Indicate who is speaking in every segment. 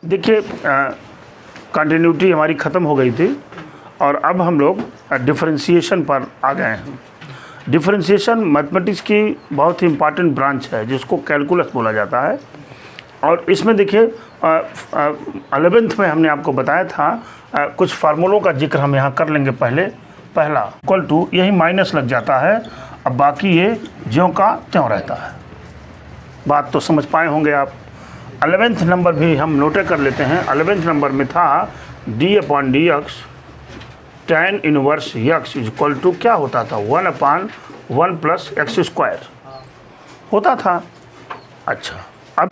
Speaker 1: देखिए कंटिन्यूटी हमारी ख़त्म हो गई थी और अब हम लोग डिफरेंशिएशन पर आ गए हैं। डिफरेंशिएशन मैथमेटिक्स की बहुत ही इम्पॉर्टेंट ब्रांच है जिसको कैलकुलस बोला जाता है। और इसमें देखिए 11th में हमने आपको बताया था कुछ फार्मूलों का जिक्र हम यहाँ कर लेंगे। पहला इक्वल टू, यही माइनस लग जाता है, अब बाकी ये ज्यों का त्यों रहता है। बात तो समझ पाए होंगे आप। 11th नंबर भी हम नोटे कर लेते हैं। 11th नंबर में था d/dx tan inverse x equal to क्या होता था, 1/1 + x² होता था। अच्छा, अब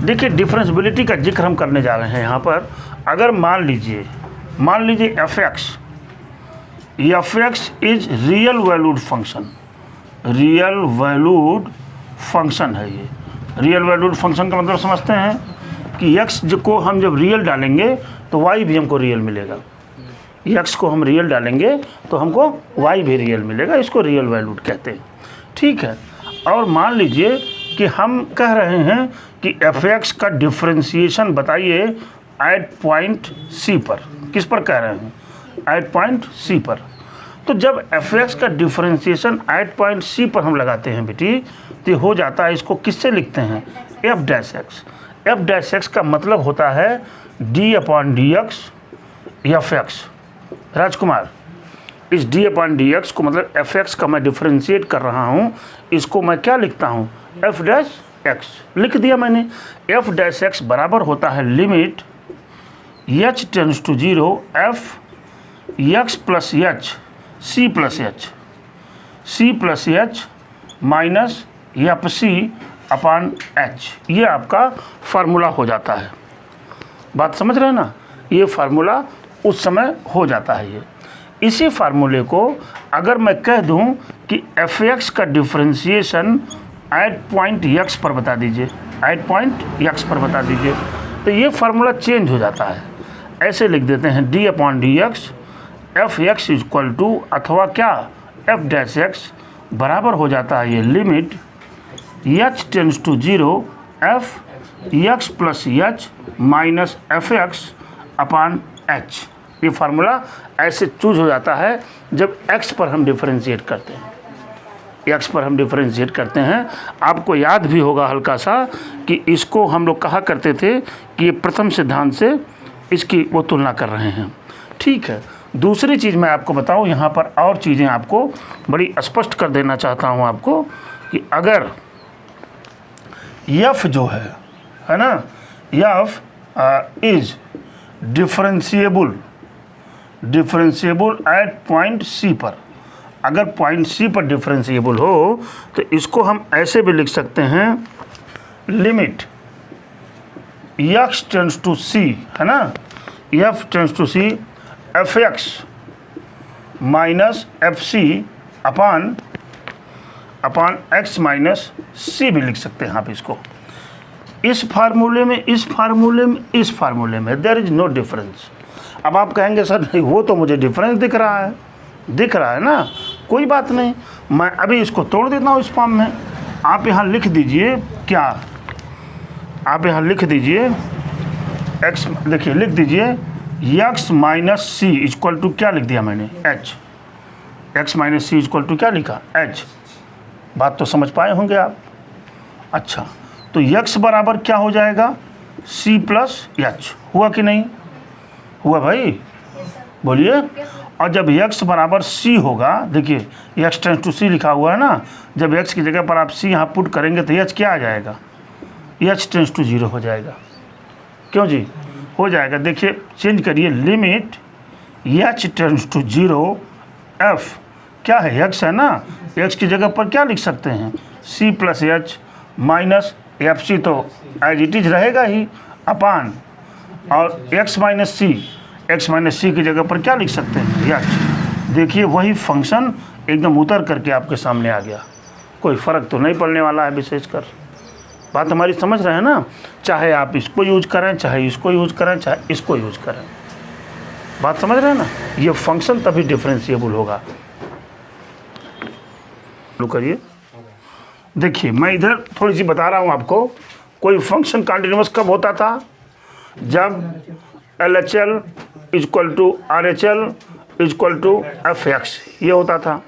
Speaker 1: देखिए डिफरेंशिएबिलिटी का जिक्र हम करने जा रहे हैं यहाँ पर। अगर मान लीजिए f(x) is real valued function, real valued function है ये। रियल वैल्यूड फंक्शन का मतलब समझते हैं कि x को हम जब रियल डालेंगे तो y भी हमको रियल मिलेगा। x को हम रियल डालेंगे तो हमको y भी रियल मिलेगा, इसको रियल वैल्यूड कहते हैं। ठीक है, और मान लीजिए कि हम कह रहे हैं कि f(x) का डिफरेंशिएशन बताइए एट पॉइंट C पर। किस पर कह रहे हैं? एट पॉइंट C पर। तो जब f(x) का डिफरेंशिएशन एट पॉइंट C पर हम लगाते हैं बेटी, तो हो जाता है, इसको किससे लिखते हैं? f'(x). f'(x) का मतलब होता है d/dx f(x). राजकुमार, इस d/dx को मतलब f(x) का मैं डिफरेंशिएट कर रहा हूँ, इसको मैं क्या लिखता हूँ? f'(x) लिख दिया मैंने। f'(x) बराबर होता है limit h tends to 0 f(x + h c + h c + h minus fc/h। ये आपका फार्मूला हो जाता है। बात समझ रहे हैं ना? ये फार्मूला उस समय हो जाता है। ये इसी फार्मूले को अगर मैं कह दूं कि f(x) का डिफरेंशिएशन एट पॉइंट x पर बता दीजिए, एट पॉइंट x पर बता दीजिए, तो ये फार्मूला चेंज हो जाता है। ऐसे लिख देते हैं d/dx f(x) इक्वल टू, अथवा क्या, f'(x) बराबर हो जाता है ये limit h tends to 0 f(x + h minus fx/h। ये फार्मूला ऐसे चूज हो जाता है जब x पर हम डिफरेंशिएट करते हैं। x पर हम डिफरेंशिएट करते हैं। आपको याद भी होगा हल्का सा कि इसको हम लोग कहा करते थे कि ये प्रथम सिद्धांत से इसकी वो तुलना कर रहे हैं। ठीक है, दूसरी चीज़ मैं आपको बताऊं, यहाँ पर और चीज़ें आपको बड़ी स्पष्ट कर देना चाहता हूँ आपको कि अगर f जो है ना, f is differentiable eight point C पर। अगर पॉइंट C पर डिफरेंशिएबल हो तो इसको हम ऐसे भी लिख सकते हैं, limit x tends to C, है ना, f tends to C f(x) minus fc/x minus C भी लिख सकते हैं आप इसको। इस फार्मूले में देयर इज नो डिफरेंस। अब आप कहेंगे सर वो तो मुझे डिफरेंस दिख रहा है ना, कोई बात नहीं, मैं अभी इसको तोड़ देता हूँ इस फॉर्म में। आप यहाँ लिख दीजिए क्या, आप यहाँ लिख दीजिए x, देखिए लिख दीजिए x minus C equal to क्या लिख दिया मैंने, h। x minus C equal to क्या लिखा, h। बात तो समझ पाए होंगे आप। अच्छा, तो x बराबर क्या हो जाएगा, C + h। हुआ कि नहीं हुआ भाई, बोलिए। और जब x बराबर C होगा, देखिए x टेंड्स टू C लिखा हुआ है ना, जब x की जगह पर आप C यहाँ पुट करेंगे तो h क्या आ जाएगा, h टेंड्स टू 0 हो जाएगा। क्यों जी, हो जाएगा। देखिए चेंज करिए, limit h tends to 0 f क्या है, x है ना, x की जगह पर क्या लिख सकते हैं, C + h माइनस fc, तो एज इट इज रहेगा ही, अपान, और x माइनस C की जगह पर क्या लिख सकते हैं, h। देखिए वही फंक्शन एकदम उतर करके आपके सामने आ गया। कोई फ़र्क तो नहीं पड़ने वाला है विशेषकर। बात हमारी समझ रहे हैं ना? चाहे आप इसको यूज करें, चाहे इसको यूज करें, चाहे इसको यूज करें। बात समझ रहे हैं ना? ये फंक्शन तभी डिफरेंशिएबल होगा। लो करिए, देखिए मैं इधर थोड़ी सी बता रहा हूँ आपको, कोई फंक्शन कंटिन्यूअस कब होता था? जब LHL equal to RHL equal to FX ये होता था।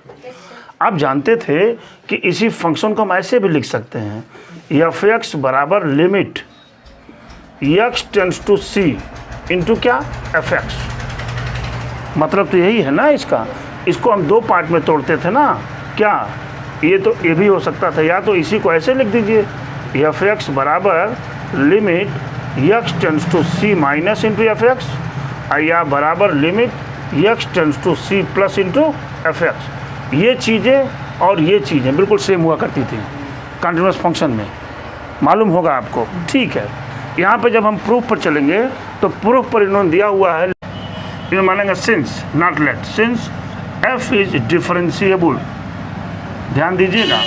Speaker 1: आप जानते थे कि इसी फंक्शन को हम ऐसे भी लिख सकते हैं, FX बराबर limit x tends to C into क्या? FX। मतलब तो यही है ना इसका। इसको हम दो पार्ट में तोड़ते थे ना, क्या ये तो ये भी हो सकता था, या तो इसी को ऐसे लिख दीजिए FX बराबर limit x tends to C minus into FX, या बराबर limit x tends to C plus into FX। ये चीज़ें और ये चीज़ें बिल्कुल सेम हुआ करती थी कंटिन्यूअस फंक्शन में, मालूम होगा आपको। ठीक है, यहाँ पे जब हम प्रूफ पर चलेंगे तो प्रूफ पर इन्होंने दिया हुआ है, इन्होंने मानेंगे since not let, since f is differentiable, ध्यान दीजिएगा,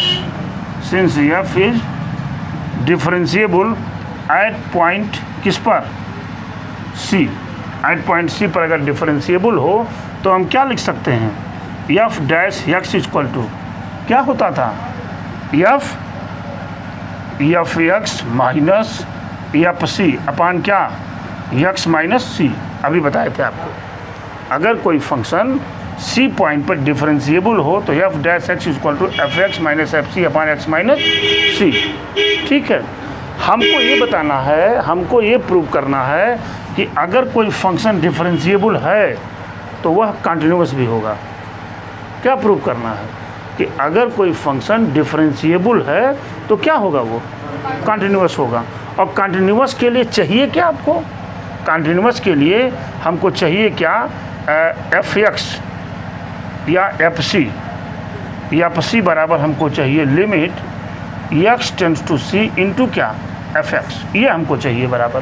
Speaker 1: since f is differentiable eight point किस पर? C। एट पॉइंट C पर अगर डिफरेंशिएबल हो तो हम क्या लिख सकते हैं? f dash x equal to क्या होता था? f x minus FC upon क्या? x minus C। अभी बताए थे आपको, अगर कोई फंक्शन C पॉइंट पर डिफरेंशिएबल हो तो f dash x equal to fx minus FC upon x minus C। ठीक है, हमको ये बताना है, हमको ये प्रूव करना है कि अगर कोई फंक्शन डिफरेंशिएबल है तो वह कंटिन्यूअस भी होगा। क्या प्रूव करना है? कि अगर कोई फंक्शन डिफरेंशिएबल है तो क्या होगा? वो कंटिन्यूअस होगा। और कंटिन्यूअस के लिए चाहिए क्या आपको? कंटिन्यूअस के लिए हमको चाहिए क्या? FX या FC, या FC बराबर हमको चाहिए limit x tends to C into क्या? FX। ये हमको चाहिए बराबर,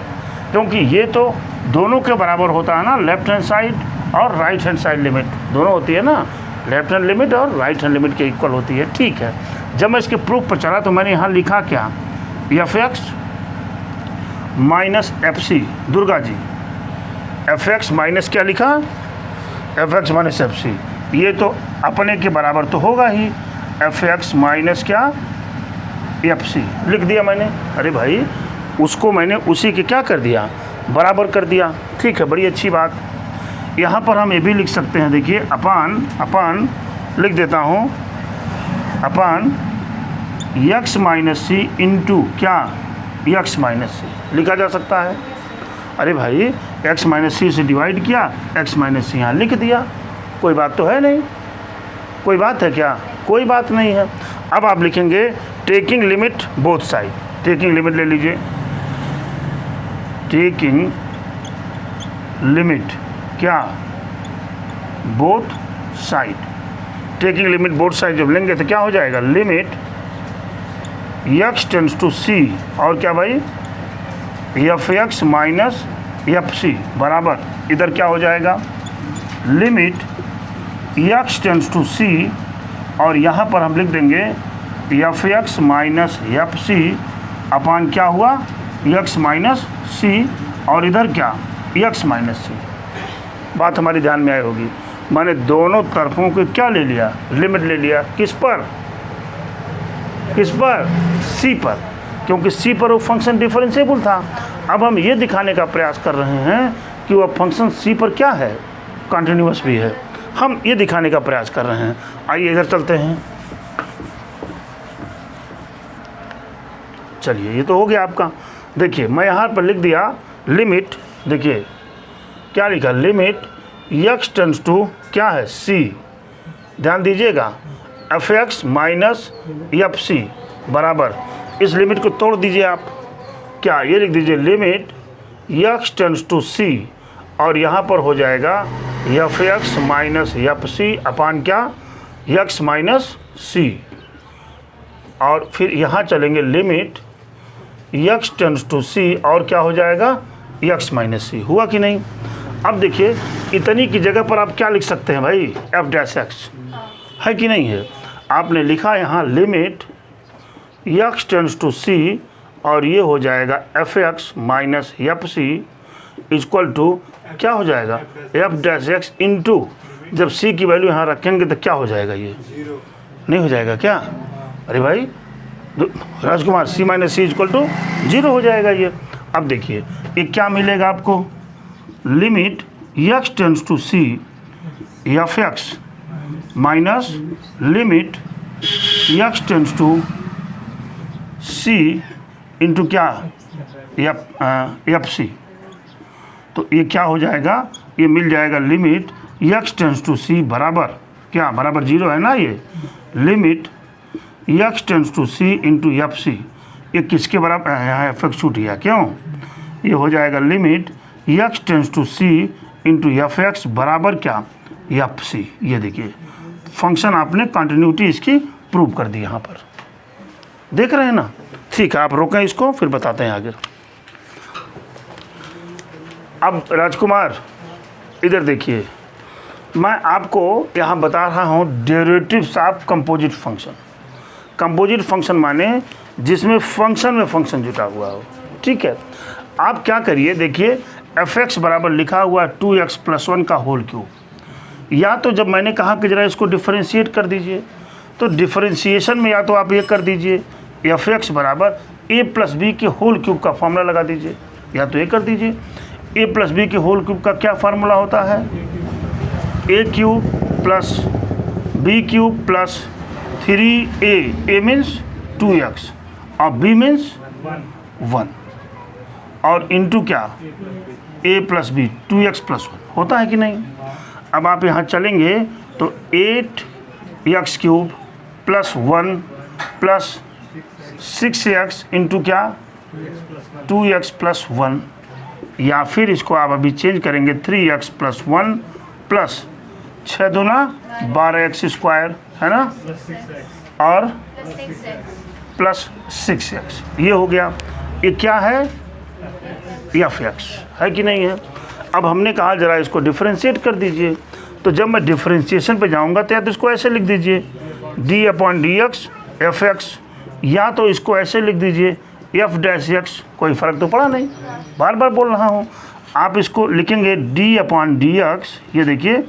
Speaker 1: क्योंकि ये तो दोनों के बराबर होता है ना, लेफ्ट हैंड साइड और राइट हैंड साइड लिमिट दोनों होती है ना, लेफ्ट हैंड लिमिट और राइट हैंड लिमिट के इक्वल होती है। ठीक है, जब मैं इसके प्रूफ पर चला तो मैंने यहाँ लिखा क्या? FX minus FC, Durga ji FX minus क्या लिखा? FX minus FC। ये तो अपने के बराबर तो होगा ही, FX माइनस क्या? FC लिख दिया मैंने। अरे भाई, उसको मैंने उसी के क्या कर दिया? बराबर कर दिया। ठीक है, बड़ी अच्छी बात। यहाँ पर हम ये भी लिख सकते हैं, देखिए अपान लिख देता हूँ, अपान x माइनस C इंटू क्या? x माइनस C लिखा जा सकता है। अरे भाई, x माइनस C से डिवाइड किया, x माइनस C यहाँ लिख दिया, कोई बात तो है नहीं, कोई बात है क्या? कोई बात नहीं है। अब आप लिखेंगे taking limit both side, taking limit ले लीजिए, टेकिंग लिमिट क्या? Both side. Taking limit both side जब लेंगे तो क्या हो जाएगा? Limit x tends to C और क्या भाई? FX माइनस FC बराबर इधर क्या हो जाएगा? Limit x tends to C और यहाँ पर हम लिख देंगे FX माइनस FC अपान क्या हुआ? x माइनस C और इधर क्या? x minus C। बात हमारी ध्यान में आई होगी। मैंने दोनों तरफों को क्या ले लिया? लिमिट ले लिया। किस पर? किस पर? C पर, क्योंकि C पर वो फंक्शन डिफरेंशिएबल था। अब हम ये दिखाने का प्रयास कर रहे हैं कि वह फंक्शन C पर क्या है? कंटिन्यूअस भी है। हम ये दिखाने का प्रयास कर रहे हैं। आइए इधर चलते हैं। चलिए, ये तो हो गया आपका। देखिए, मैं यहाँ पर लिख दिया लिमिट, देखिए क्या लिखा? लिमिट x टेंड्स टू क्या है? C। ध्यान दीजिएगा, FX माइनस FC बराबर, इस लिमिट को तोड़ दीजिए आप, क्या ये लिख दीजिए limit x tends to C और यहाँ पर हो जाएगा FX माइनस FC अपान क्या? x minus C। और फिर यहाँ चलेंगे limit x tends to C और क्या हो जाएगा? x minus C। हुआ कि नहीं? अब देखिए, इतनी की जगह पर आप क्या लिख सकते हैं भाई? f डैश x है कि नहीं है? आपने लिखा यहाँ limit x tends to C और ये हो जाएगा FX minus FC equal to क्या हो जाएगा? f डैश x इंटू, जब C की वैल्यू यहाँ रखेंगे तो क्या हो जाएगा? ये नहीं हो जाएगा क्या? अरे भाई, राजकुमार सी माइनस सी इक्वल टू 0 हो जाएगा ये। अब देखिए ये क्या मिलेगा आपको, limit x tends to C F X minus limit x tends to C into क्या एफ सी। तो ये क्या हो जाएगा, ये मिल जाएगा limit x tends to C बराबर क्या, बराबर 0 है ना, ये limit x tends to C into F C. ये किसके बराबर, यहाँ एफ एक्स छूट गया क्यों, ये हो जाएगा limit x tends to C into F X बराबर क्या, एफ सी। ये देखिए फंक्शन आपने कंटिन्यूटी इसकी प्रूव कर दी, यहाँ पर देख रहे हैं ना। ठीक है, आप रोकें इसको, फिर बताते हैं आगे। अब राजकुमार इधर देखिए, मैं आपको यहाँ बता रहा हूँ derivatives of composite function. Composite function माने जिसमें फंक्शन में फंक्शन जुटा हुआ हो, ठीक है। आप क्या करिए, देखिए एफ एक्स बराबर लिखा हुआ 2x + 1 का होल क्यूब। या तो जब मैंने कहा कि ज़रा इसको डिफरेंशिएट कर दीजिए, तो डिफरेंशिएशन में या तो आप ये कर दीजिए एफ एक्स बराबर a + b के होल क्यूब का फॉर्मूला लगा दीजिए, या तो ये कर दीजिए। a + b के होल क्यूब का क्या फार्मूला होता है, a³ + b³ + 3a। a means 2x और b मीन्स 1 और इंटू क्या a + b 2x + 1 होता है कि नहीं। अब आप यहाँ चलेंगे तो 8x³ + 1 + 6x इंटू क्या 2x + 1, या फिर इसको आप अभी चेंज करेंगे 3x + 1 + 6 दूना 12x² है ना, और प्लस 6x। ये हो गया, ये क्या है, एफ एक्स है कि नहीं है। अब हमने कहा ज़रा इसको डिफरेंशिएट कर दीजिए, तो जब मैं डिफरेंशिएशन पे जाऊंगा तो या तो इसको ऐसे लिख दीजिए d/dx एफ एक्स, या तो इसको ऐसे लिख दीजिए f'(x), कोई फ़र्क तो पड़ा नहीं, बार बार बोल रहा हूँ। आप इसको लिखेंगे d/dx, ये देखिए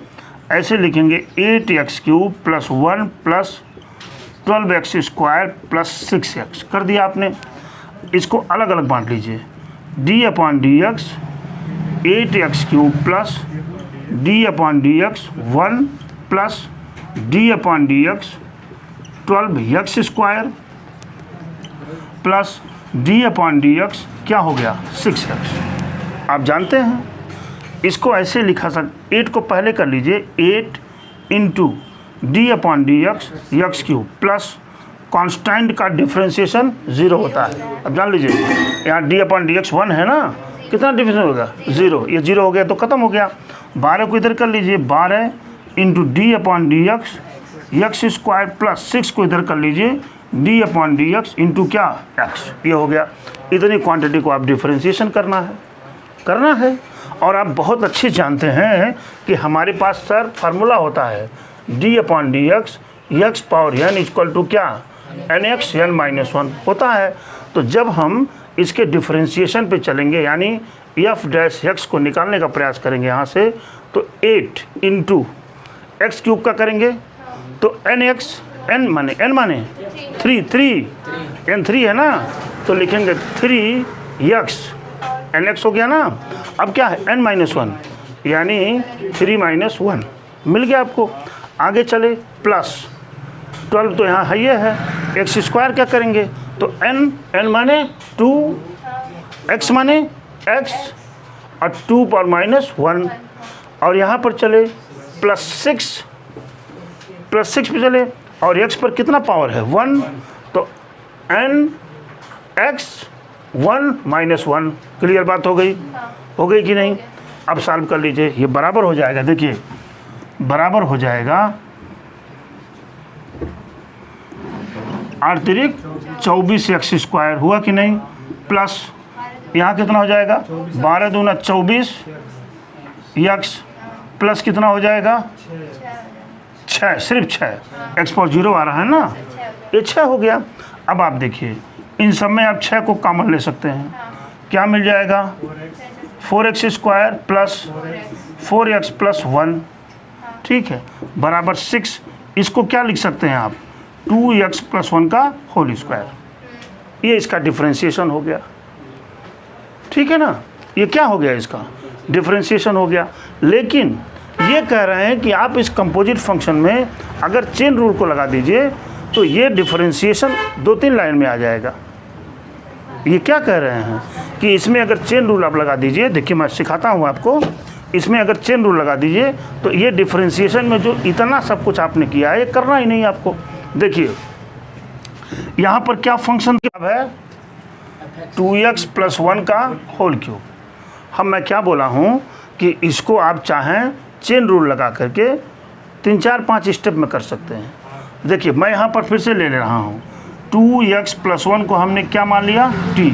Speaker 1: ऐसे लिखेंगे 8x³ + 1 + 12x² + 6x कर दिया आपने। इसको अलग अलग बांट लीजिए, d/dx 8x³ + d/dx 1 + d/dx 12x² + d/dx क्या हो गया 6x। आप जानते हैं इसको ऐसे लिखा 8 को पहले कर लीजिए, 8 × d/dx x³ प्लस कांस्टेंट का डिफरेंशिएशन 0 होता है। अब जान लीजिए यहाँ d/dx 1 है ना, कितना डिफरेंस होगा 0, ये 0 हो गया तो ख़त्म हो गया। 12 को इधर कर लीजिए, 12 × d/dx x² प्लस 6 को इधर कर लीजिए d/dx इंटू क्या x, ये हो गया। इतनी क्वांटिटी को आप डिफरेंशिएशन करना है। और आप बहुत अच्छे जानते हैं कि हमारे पास सर फार्मूला होता है d/dx x⁴n इक्वल टू क्या nx n-1 होता है। तो जब हम इसके डिफरेंशिएशन पे चलेंगे, यानी f' को निकालने का प्रयास करेंगे यहाँ से, तो 8 × x³ का करेंगे तो n माने 3 n3 है ना, तो लिखेंगे 3x nx हो गया ना। अब क्या है n-1 यानी 3 - 1 मिल गया आपको। आगे चले प्लस 12 तो यहाँ है, ये है x² क्या करेंगे तो n माने 2, x माने x और 2 + -1, और यहाँ पर चले +6 पे चले, और x पर कितना पावर है 1, तो n x 1 - 1। क्लियर बात हो गई कि नहीं। अब सॉल्व कर लीजिए, ये बराबर हो जाएगा, देखिए बराबर हो जाएगा 24x² हुआ कि नहीं, प्लस यहाँ कितना हो जाएगा 12 दूना 24 x प्लस कितना हो जाएगा 6, सिर्फ 6, x⁴0 आ रहा है ना, ये 6 हो गया। अब आप देखिए इन सब में आप 6 को कॉमन ले सकते हैं, क्या मिल जाएगा 4x² प्लस 4x + 1, ठीक है, बराबर 6। इसको क्या लिख सकते हैं आप 2x + 1 का होल स्क्वायर। ये इसका डिफरेंशिएशन हो गया, ठीक है ना। ये क्या हो गया, इसका डिफरेंशिएशन हो गया। लेकिन ये कह रहे हैं कि आप इस कंपोजिट फंक्शन में अगर चेन रूल को लगा दीजिए तो ये डिफरेंशिएशन 2-3 लाइन में आ जाएगा। ये क्या कह रहे हैं कि इसमें अगर चेन रूल आप लगा दीजिए, देखिए मैं सिखाता हूँ आपको, इसमें अगर चेन रूल लगा दीजिए तो ये डिफरेंशिएशन में जो इतना सब कुछ आपने किया है ये करना ही नहीं आपको। देखिए यहाँ पर क्या फंक्शन है, 2x + 1 का होल क्यूब। मैं क्या बोला हूँ कि इसको आप चाहें चेन रूल लगा करके 3-4-5 स्टेप में कर सकते हैं। देखिए मैं यहाँ पर फिर से ले रहा हूँ, 2x + 1 को हमने क्या मान लिया, t।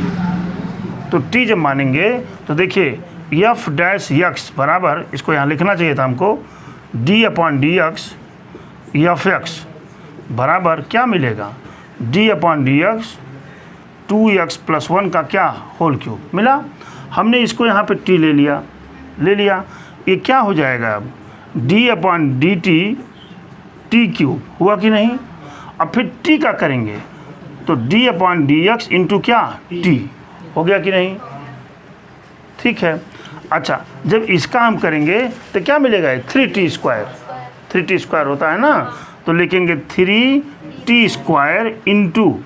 Speaker 1: तो t जब मानेंगे तो देखिए f' बराबर, इसको यहाँ लिखना चाहिए था हमको, d/dx f(x) बराबर क्या मिलेगा, d/dx 2x + 1 का क्या होल क्यूब मिला। हमने इसको यहाँ पे t ले लिया, ये क्या हो जाएगा अब, d/dt t क्यूब हुआ कि नहीं। अब फिर t का करेंगे तो d/dx इंटू क्या, t हो गया कि नहीं, ठीक है। अच्छा जब इसका हम करेंगे तो क्या मिलेगा, 3t² होता है ना, तो लिखेंगे 3t² इंटू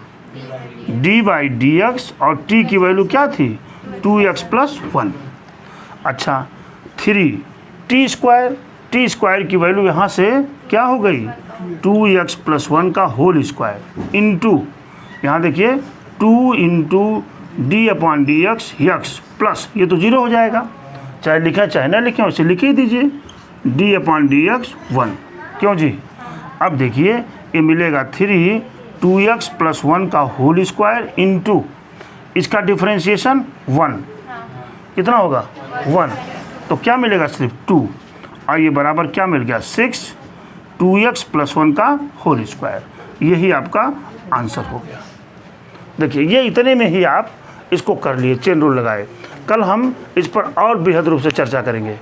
Speaker 1: d/dx और t की वैल्यू क्या थी, 2x + 1। अच्छा 3t² की वैल्यू यहाँ से क्या हो गई, 2x + 1 का होल स्क्वायर इंटू, यहाँ देखिए 2 इंटू d/dx x प्लस, ये तो 0 हो जाएगा, चाहे लिखें चाहे ना लिखें उसे लिख ही दीजिए, d/dx 1। क्यों जी, अब देखिए ये मिलेगा 2x + 1 का होल स्क्वायर इंटू इसका डिफरेंशिएशन 1, कितना होगा 1, तो क्या मिलेगा सिर्फ 2, और ये बराबर क्या मिल गया 6, 2x + 1 का होल स्क्वायर। यही आपका आंसर हो गया। देखिए ये इतने में ही आप इसको कर लिए, चेन रूल लगाए। कल हम इस पर और बृहद रूप से चर्चा करेंगे।